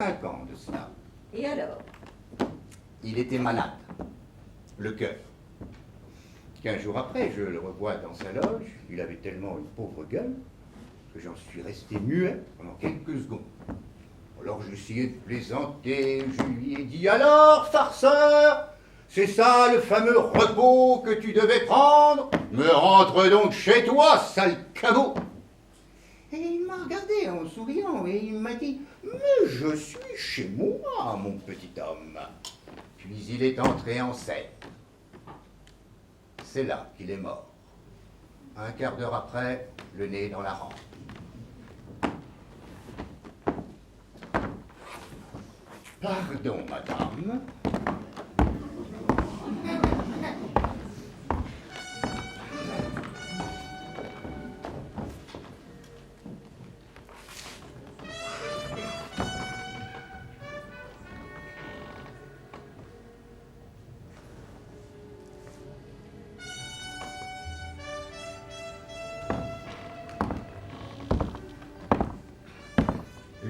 5 ans de cela. Et alors? Il était malade, le cœur. 15 jours après, je le revois dans sa loge. Il avait tellement une pauvre gueule que j'en suis resté muet pendant quelques secondes. Alors j'ai essayé de plaisanter, je lui ai dit « Alors, farceur, c'est ça le fameux repos que tu devais prendre? Me rentre donc chez toi, sale cabot !» Et il m'a regardé en souriant et il m'a dit « Mais je suis chez moi, mon petit homme. » Puis il est entré en scène. C'est là qu'il est mort. Un quart d'heure après, le nez dans la rampe. Pardon, madame.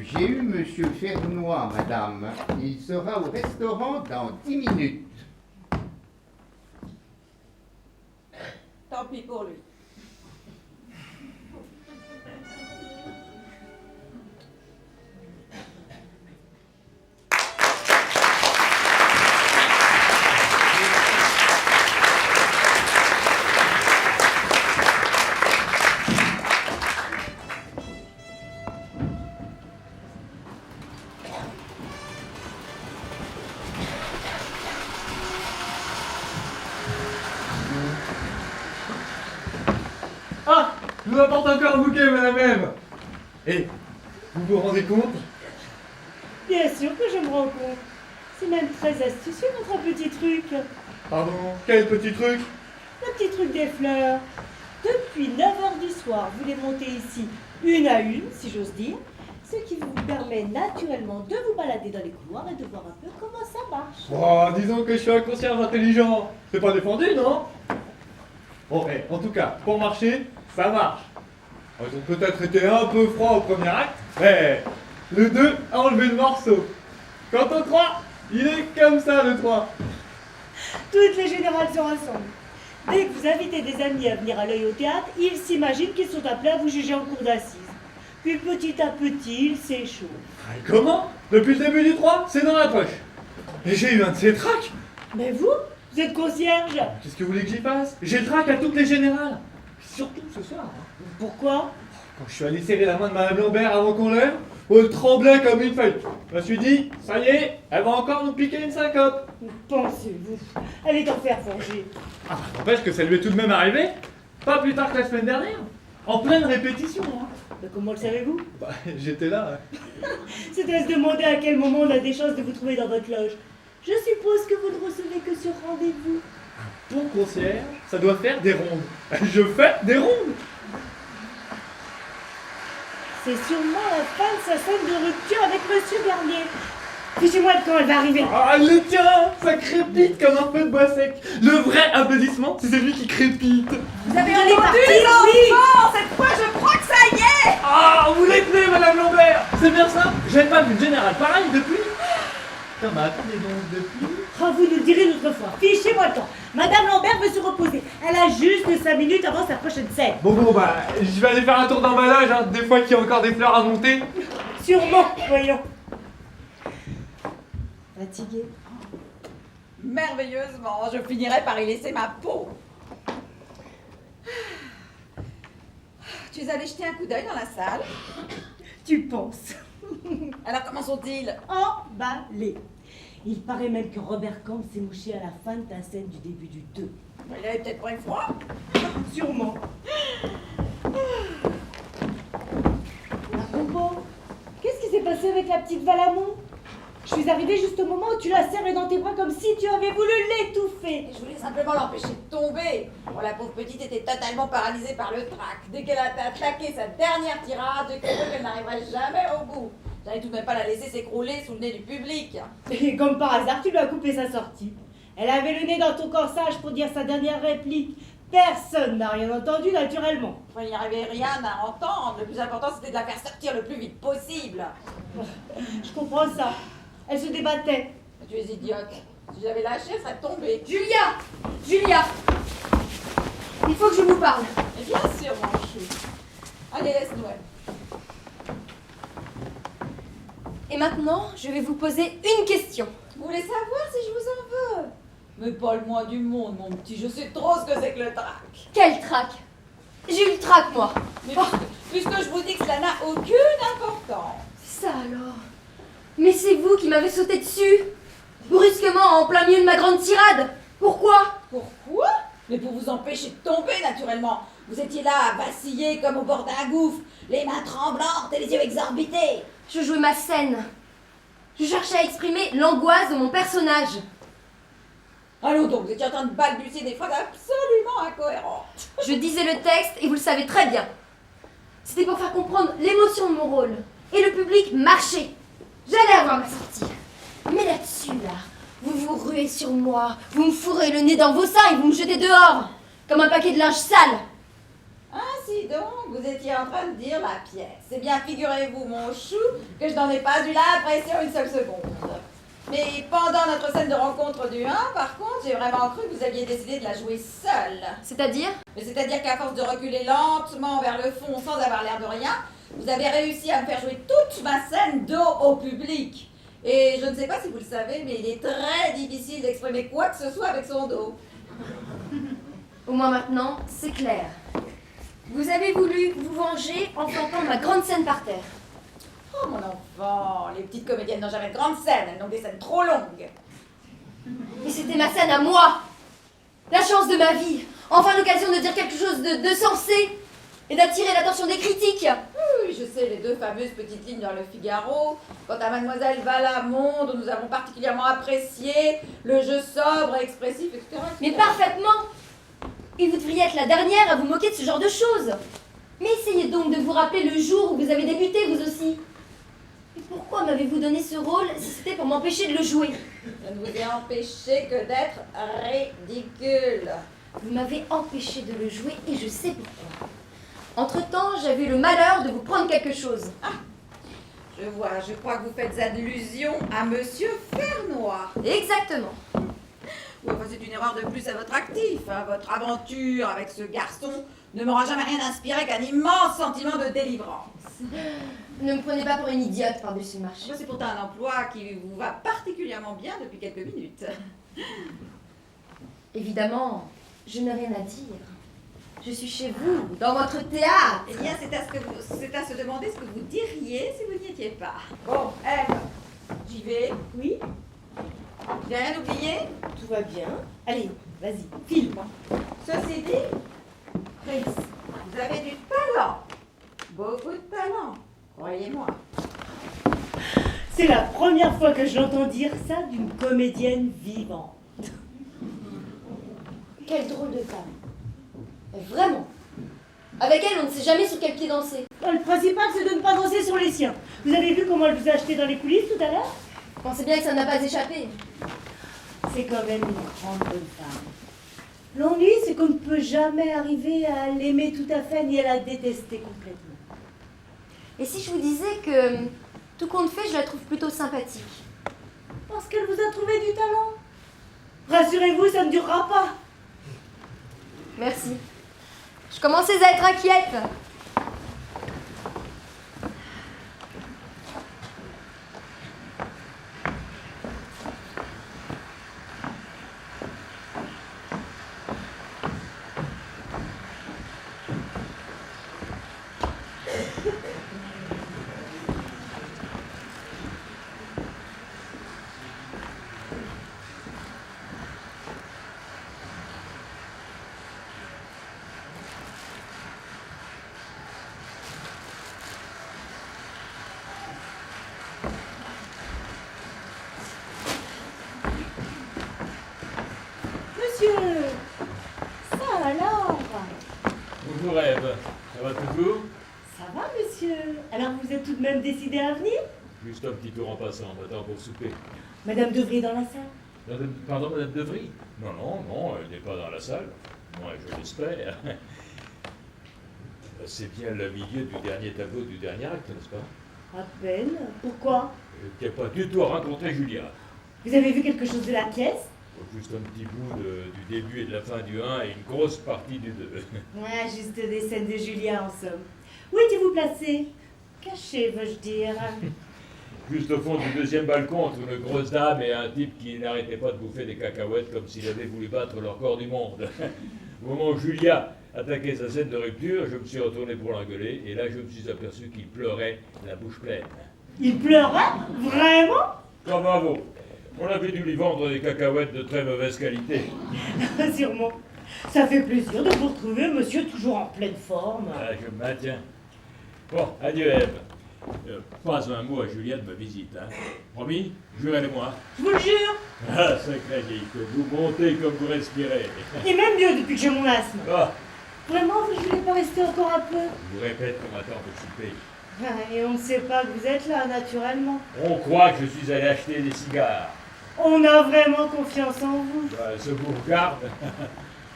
J'ai eu Monsieur Fernois, madame. Il sera au restaurant dans 10 minutes. Tant pis pour lui. Ah, je vous apporte encore un bouquet, madame Ève. Et vous vous rendez compte? Bien sûr que je me rends compte. C'est même très astucieux notre petit truc. Pardon, quel petit truc? Le petit truc des fleurs. Depuis 9 heures du soir, vous les montez ici une à une, si j'ose dire, ce qui vous permet naturellement de vous balader dans les couloirs et de voir un peu comment ça marche. Oh, disons que je suis un concierge intelligent. C'est pas défendu, non? Bon, en tout cas, pour marcher, ça marche. Ils ont peut-être été un peu froids au premier acte, mais le 2 a enlevé le morceau. Quant au 3, il est comme ça, le 3. Toutes les générations rassemblent. Dès que vous invitez des amis à venir à l'œil au théâtre, ils s'imaginent qu'ils sont appelés à vous juger en cour d'assises. Puis petit à petit, ils s'échauffent. Comment? Depuis le début du 3, c'est dans la poche. Et j'ai eu un de ces tracts. Mais vous êtes concierge. Qu'est-ce que vous voulez que j'y fasse? J'ai le trac à toutes les générales. Surtout ce soir. Pourquoi? Quand je suis allé serrer la main de Madame Lambert avant qu'on lève, elle tremblait comme une feuille. Je me suis dit, ça y est, elle va encore nous piquer une syncope. Pensez-vous, elle est en fer forgé. Ah, n'empêche que ça lui est tout de même arrivé. Pas plus tard que la semaine dernière. En pleine répétition. Mais comment le savez-vous? Bah, j'étais là. C'est à se demander à quel moment on a des chances de vous trouver dans votre loge. Je suppose que vous ne recevez que sur rendez-vous. Bon concierge, ça doit faire des rondes. Je fais des rondes. C'est sûrement la fin de sa scène de rupture avec Monsieur Garnier. Fichez-moi de quand elle va arriver. Ah, le tien, ça crépite comme un feu de bois sec. Le vrai applaudissement, c'est celui qui crépite. Vous avez Elle est entendu partie, les oui. enfants? Cette fois, je crois que ça y est. Ah, vous l'étenez, Madame Lambert. C'est bien ça? J'avais pas vu une générale pareil depuis. Putain, mais attendez donc, depuis... Ah, vous nous le direz une autre fois. Fichez-moi le temps. Madame Lambert veut se reposer. Elle a juste 5 minutes avant sa prochaine scène. Bon, bah, je vais aller faire un tour d'emballage, hein, des fois qu'il y a encore des fleurs à monter. Sûrement, voyons. Fatiguée. Merveilleusement, je finirai par y laisser ma peau. Tu es allé jeter un coup d'œil dans la salle? Tu penses? Alors comment sont-ils? Emballé. Il paraît même que Robert Camp s'est mouché à la fin de ta scène du début du 2. Il avait peut-être pris froid. Sûrement. Bon, qu'est-ce qui s'est passé avec la petite Valamon? Je suis arrivée juste au moment où tu l'as serrée dans tes bras comme si tu avais voulu l'étouffer. Je voulais simplement l'empêcher de tomber. Bon, la pauvre petite était totalement paralysée par le trac. Dès qu'elle a attaqué sa dernière tirade, j'ai cru qu'elle n'arriverait jamais au bout. J'allais tout de même pas la laisser s'écrouler sous le nez du public. Et comme par hasard, tu lui as coupé sa sortie. Elle avait le nez dans ton corsage pour dire sa dernière réplique. Personne n'a rien entendu naturellement. Enfin, il n'y avait rien à entendre. Le plus important, c'était de la faire sortir le plus vite possible. Je comprends ça. Elle se débattait. Tu es idiote. Si j'avais lâché, elle serait tombée. Julia! Julia! Il faut que je vous parle. Et bien sûr, mon chou. Allez, laisse-nous. Et maintenant, je vais vous poser une question. Vous voulez savoir si je vous en veux? Mais pas le moins du monde, mon petit. Je sais trop ce que c'est que le trac. Quel trac? J'ai eu le trac, moi. Mais puisque je vous dis que cela n'a aucune importance. Ça alors? Mais c'est vous qui m'avez sauté dessus, brusquement, en plein milieu de ma grande tirade. Pourquoi? Pourquoi? Mais pour vous empêcher de tomber, naturellement. Vous étiez là, à vaciller comme au bord d'un gouffre, les mains tremblantes et les yeux exorbités. Je jouais ma scène. Je cherchais à exprimer l'angoisse de mon personnage. Allons donc, vous étiez en train de balbutier des phrases absolument incohérentes. Je disais le texte et vous le savez très bien. C'était pour faire comprendre l'émotion de mon rôle. Et le public marchait. J'allais avoir ma sortie. Mais là-dessus, là, vous vous ruez sur moi, vous me fourrez le nez dans vos seins et vous me jetez dehors, comme un paquet de linge sale. Ainsi donc, vous étiez en train de dire la pièce. Eh bien, figurez-vous, mon chou, que je n'en ai pas eu l'impression une seule seconde. Mais pendant notre scène de rencontre du 1, par contre, j'ai vraiment cru que vous aviez décidé de la jouer seule. C'est-à-dire? C'est-à-dire qu'à force de reculer lentement vers le fond sans avoir l'air de rien, vous avez réussi à me faire jouer toute ma scène dos au public. Et je ne sais pas si vous le savez, mais il est très difficile d'exprimer quoi que ce soit avec son dos. Au moins maintenant, c'est clair. Vous avez voulu vous venger en flanquant ma grande scène par terre. Oh mon enfant, les petites comédiennes n'ont jamais de grandes scènes, elles ont des scènes trop longues. Mais c'était ma scène à moi. La chance de ma vie. Enfin l'occasion de dire quelque chose de sensé et d'attirer l'attention des critiques. Oui, je sais, les deux fameuses petites lignes dans le Figaro. Quant à Mademoiselle Valamon, dont nous avons particulièrement apprécié le jeu sobre et expressif, etc. Mais parfaitement. Et vous devriez être la dernière à vous moquer de ce genre de choses. Mais essayez donc de vous rappeler le jour où vous avez débuté, vous aussi. Et pourquoi m'avez-vous donné ce rôle si c'était pour m'empêcher de le jouer? Je ne vous ai empêché que d'être ridicule. Vous m'avez empêché de le jouer et je sais pourquoi. Entre-temps, j'avais eu le malheur de vous prendre quelque chose. Je vois, je crois que vous faites allusion à Monsieur Fernois. Exactement. Oui, enfin, c'est une erreur de plus à votre actif. Hein. Votre aventure avec ce garçon ne m'aura jamais rien inspiré qu'un immense sentiment de délivrance. Ne me prenez pas pour une idiote par-dessus le marché. C'est pourtant un emploi qui vous va particulièrement bien depuis quelques minutes. Évidemment, je n'ai rien à dire. Je suis chez vous, dans votre théâtre. Eh bien, c'est à se demander ce que vous diriez si vous n'y étiez pas. Bon, Eve, j'y vais. Oui, J'ai rien oublié. tout va bien. Allez, vas-y, file. Ceci dit, Chris, vous avez du talent. Beaucoup de talent, croyez-moi. C'est la première fois que je l'entends dire ça d'une comédienne vivante. Quelle drôle de femme. Mais vraiment. Avec elle, on ne sait jamais sur quel pied danser. Le principal, c'est de ne pas danser sur les siens. Vous avez vu comment elle vous a acheté dans les coulisses tout à l'heure? Pensez bien que ça n'a pas échappé. C'est quand même une grande bonne femme. L'ennui, c'est qu'on ne peut jamais arriver à l'aimer tout à fait ni à la détester complètement. Et si je vous disais que, tout compte fait, je la trouve plutôt sympathique? Parce qu'elle vous a trouvé du talent. Rassurez-vous, ça ne durera pas. Merci. Je commençais à être inquiète. Monsieur, ça alors? Bonjour Ève, ça va toujours? Ça va, monsieur? Alors vous êtes tout de même décidé à venir? Juste un petit tour en passant, maintenant pour souper. Madame Devry est dans la salle. Pardon, Madame Devry? Non, elle n'est pas dans la salle. Moi, je l'espère. C'est bien le milieu du dernier tableau du dernier acte, n'est-ce pas? À peine. Pourquoi? Tu n'as pas du tout rencontré Julia. Vous avez vu quelque chose de la pièce? Juste un petit bout du début et de la fin du 1 et une grosse partie du 2. Ouais, juste des scènes de Julia en somme. Où étiez-vous placé? Caché, veux-je dire. Juste au fond du deuxième balcon, entre une grosse dame et un type qui n'arrêtait pas de bouffer des cacahuètes comme s'il avait voulu battre leur corps du monde. Au moment où Julia attaquait sa scène de rupture, je me suis retourné pour l'engueuler et là je me suis aperçu qu'il pleurait la bouche pleine. Il pleurait? Vraiment? Comme un veau. On avait dû lui vendre des cacahuètes de très mauvaise qualité. Sûrement. Ça fait plaisir de vous retrouver, monsieur, toujours en pleine forme. Ah, je me maintiens. Bon, adieu Ève. Pas un mot à Julia de ma visite, hein. Promis? Jurez-le-moi. Je vous le jure. Ah, sacré vieille, que vous montez comme vous respirez. Et même mieux depuis que j'ai mon asthme. Ah, Vraiment, vous ne voulez pas rester encore un peu? je vous répète qu'on m'attend pour souper. Et on ne sait pas que vous êtes là, naturellement. On croit que je suis allé acheter des cigares. On a vraiment confiance en vous. Bah, ça vous regarde.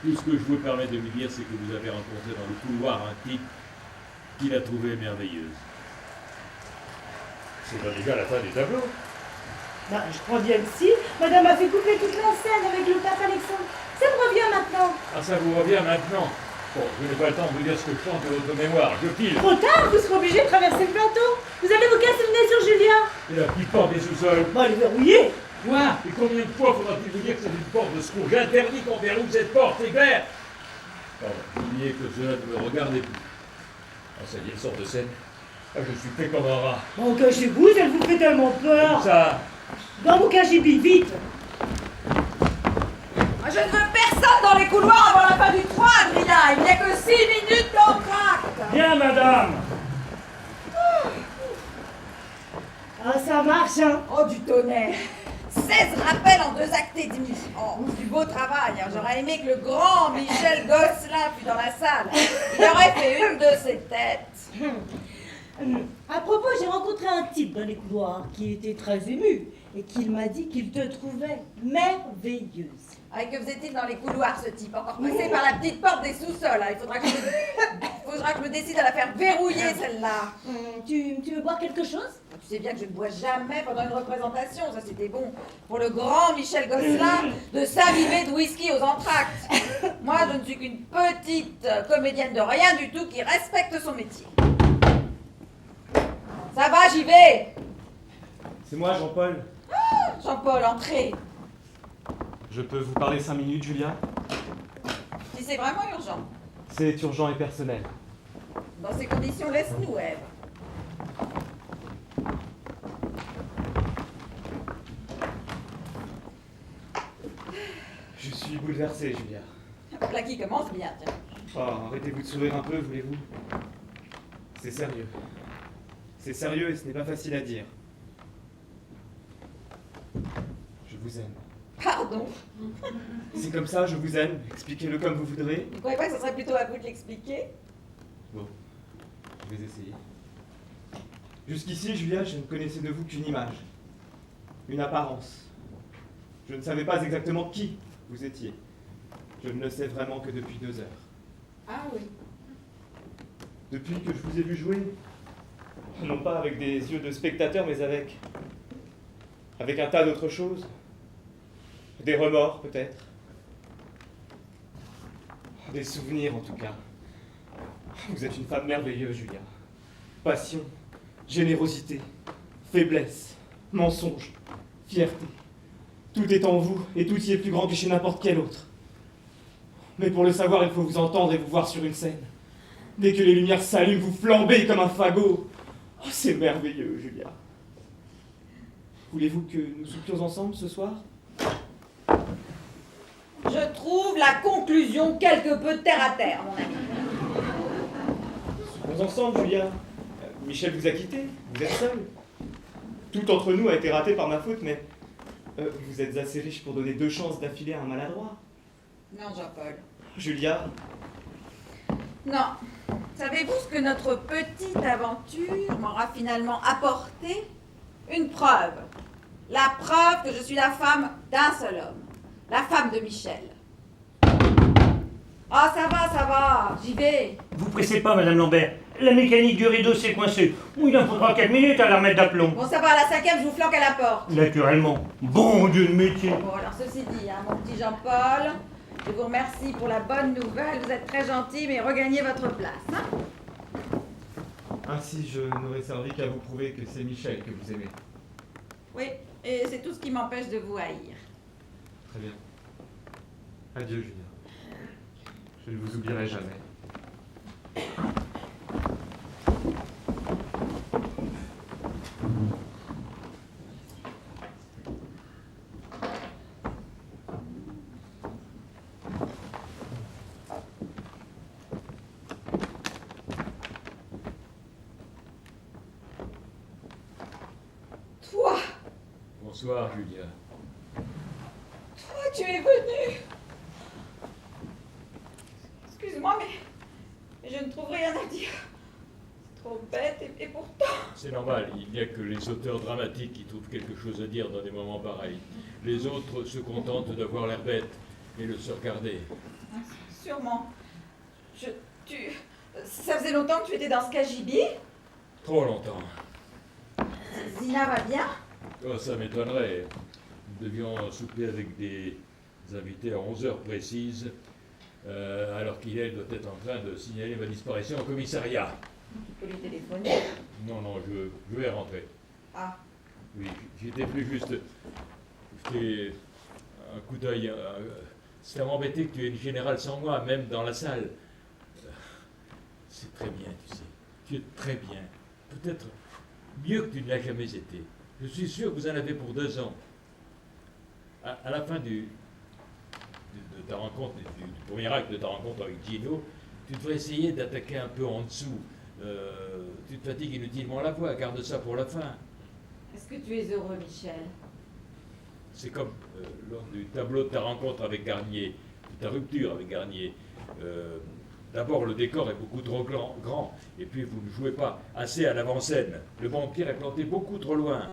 Tout ce que je vous permets de lui dire, c'est que vous avez rencontré dans le couloir un type qu'il a trouvé merveilleuse. C'est pas déjà la fin du tableau. Ben, je crois bien que si. Madame a fait couper toute la scène avec le pape Alexandre. Ça me revient maintenant. Ah, ça vous revient maintenant. Bon, je n'ai pas le temps de vous dire ce que je pense de votre mémoire. Je file. Trop tard, vous serez obligé de traverser le plateau. Vous allez vous casser le nez sur Julia. Et la petite porte des sous-sols. Bah, elle est verrouillée. Quoi? Et combien de fois faudra-t-il vous dire que c'est une porte de secours? J'interdis qu'on verrouille cette porte, c'est clair? Pardon, oubliez que cela ne me regardait plus. Ah, ça y est, sort de scène. Ah, je suis fait comme un rat. Bon, cachez-vous, elle vous fait tellement peur. Comme ça. Dans vos KGB, vite. Moi, je ne veux personne dans les couloirs avant la fin du 3, Adrien. Il n'y a que 6 minutes d'entracte. Bien, madame. Ah, ça marche, hein. Oh, du tonnerre. 16 rappels en 2 actes et demi. Oh, du beau travail. Hein. J'aurais aimé que le grand Michel Gosselin fût dans la salle. Il aurait fait une de ses têtes. À propos, j'ai rencontré un type dans les couloirs qui était très ému et qui m'a dit qu'il te trouvait merveilleuse. Ah, et que faisait-il dans les couloirs, ce type? Encore passé par la petite porte des sous-sols. Hein. Il faudra que je me décide à la faire verrouiller, celle-là. Tu veux boire quelque chose? Tu sais bien que je ne bois jamais pendant une représentation. Ça, c'était bon pour le grand Michel Gosselin de s'aviver de whisky aux entr'actes. Moi, je ne suis qu'une petite comédienne de rien du tout qui respecte son métier. Ça va, j'y vais. C'est moi, Jean-Paul. Jean-Paul, entrez. Je peux vous parler 5 minutes, Julia? Si c'est vraiment urgent. C'est urgent et personnel. Dans ces conditions, laisse-nous, Ève. Je suis bouleversé, Julia. Là qui commence bien, tiens. Oh, arrêtez-vous de sourire un peu, voulez-vous? C'est sérieux. C'est sérieux et ce n'est pas facile à dire. Je vous aime. Pardon. C'est comme ça, je vous aime. Expliquez-le comme vous voudrez. Vous croyez pas que ce serait plutôt à vous de l'expliquer? Bon, je vais essayer. Jusqu'ici, Julia, je ne connaissais de vous qu'une image. Une apparence. Je ne savais pas exactement qui vous étiez. Je ne le sais vraiment que depuis 2 heures. Ah oui. Depuis que je vous ai vu jouer, non pas avec des yeux de spectateur, mais avec un tas d'autres choses. Des remords, peut-être. Des souvenirs, en tout cas. Vous êtes une femme merveilleuse, Julia. Passion, générosité, faiblesse, mensonge, fierté. Tout est en vous, et tout y est plus grand que chez n'importe quel autre. Mais pour le savoir, il faut vous entendre et vous voir sur une scène. Dès que les lumières s'allument, vous flambez comme un fagot. Oh, c'est merveilleux, Julia. Voulez-vous que nous soupions ensemble ce soir? Je trouve la conclusion quelque peu terre à terre, mon ami. Soupons ensemble, Julia. Michel vous a quitté, vous êtes seul. Tout entre nous a été raté par ma faute, mais vous êtes assez riche pour donner 2 chances d'affilée à un maladroit. Non, Jean-Paul. Julia, Non. Savez-vous ce que notre petite aventure m'aura finalement apporté? Une preuve. La preuve que je suis la femme d'un seul homme. La femme de Michel. Ah, ça va, j'y vais. Vous pressez pas, Madame Lambert. La mécanique du rideau s'est coincée. Il en faudra 4 minutes à la remettre d'aplomb. Bon, ça va, à la 5e, je vous flanque à la porte. Naturellement. Bon Dieu de métier. Bon, alors ceci dit, hein, mon petit Jean-Paul, je vous remercie pour la bonne nouvelle. Vous êtes très gentil, mais regagnez votre place. Hein. Ainsi, je n'aurais servi qu'à vous prouver que c'est Michel que vous aimez. Oui, et c'est tout ce qui m'empêche de vous haïr. Très bien. Adieu, Julien. Je ne vous oublierai jamais. Toi, Bonsoir, Julia. tu es venu. Excuse-moi, mais je ne trouve rien à dire. C'est trop bête, et pourtant... C'est normal, il n'y a que les auteurs dramatiques qui trouvent quelque chose à dire dans des moments pareils. Les autres se contentent d'avoir l'air bête et de se regarder. Sûrement. Ça faisait longtemps que tu étais dans ce cagibi? Trop longtemps. Zina va bien? Oh, ça m'étonnerait. Nous devions souper avec des invités à 11 heures précises, alors qu'Hélène doit être en train de signaler ma disparition au commissariat. Tu peux lui téléphoner. Non, je vais rentrer. Ah. Oui, j'étais plus juste. J'étais un coup d'œil. Ça m'embêtait que tu aies une générale sans moi, même dans la salle. C'est très bien, tu sais. Tu es très bien. Peut-être mieux que tu ne l'as jamais été. Je suis sûr que vous en avez pour 2 ans. À la fin de ta rencontre, du premier acte de ta rencontre avec Gino, tu devrais essayer d'attaquer un peu en dessous. Tu te fatigues inutilement la voix, garde ça pour la fin. Est-ce que tu es heureux, Michel? C'est comme lors du tableau de ta rencontre avec Garnier, de ta rupture avec Garnier. D'abord, le décor est beaucoup trop grand, et puis vous ne jouez pas assez à l'avant-scène. Le vampire est planté beaucoup trop loin.